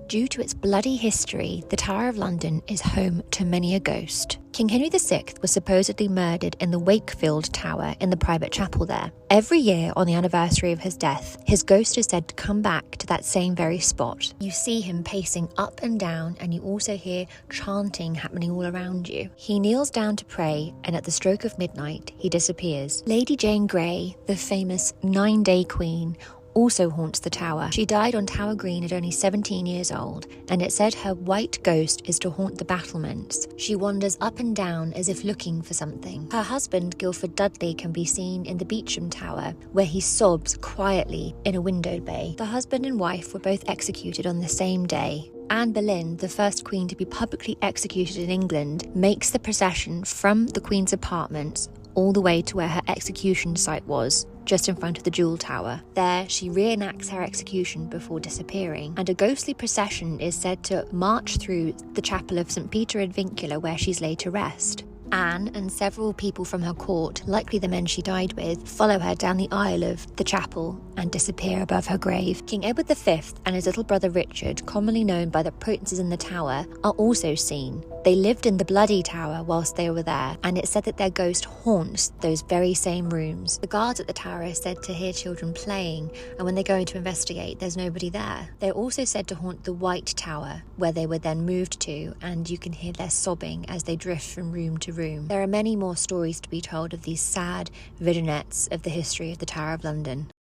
Due to its bloody history, the Tower of London is home to many a ghost. King Henry VI was supposedly murdered in the Wakefield Tower in the private chapel there. Every year on the anniversary of his death, his ghost is said to come back to that same very spot. You see him pacing up and down, and you also hear chanting happening all around you. He kneels down to pray, and at the stroke of midnight, he disappears. Lady Jane Grey, the famous 9-day queen, also haunts the tower. She died on Tower Green at only 17 years old, and it's said her white ghost is to haunt the battlements. She wanders up and down as if looking for something. Her husband, Guildford Dudley, can be seen in the Beauchamp Tower, where he sobs quietly in a window bay. The husband and wife were both executed on the same day. Anne Boleyn, the first queen to be publicly executed in England, makes the procession from the Queen's apartments all the way to where her execution site was, just in front of the Jewel Tower. There, she reenacts her execution before disappearing, and a ghostly procession is said to march through the chapel of St. Peter ad Vincula, where she's laid to rest. Anne and several people from her court, likely the men she died with, follow her down the aisle of the chapel and disappear above her grave. King Edward V and his little brother Richard, commonly known by the princes in the tower, are also seen. They lived in the Bloody Tower whilst they were there, and it's said that their ghost haunts those very same rooms. The guards at the tower are said to hear children playing, and when they go in to investigate, there's nobody there. They're also said to haunt the White Tower, where they were then moved to, and you can hear their sobbing as they drift from room to room. There are many more stories to be told of these sad vignettes of the history of the Tower of London.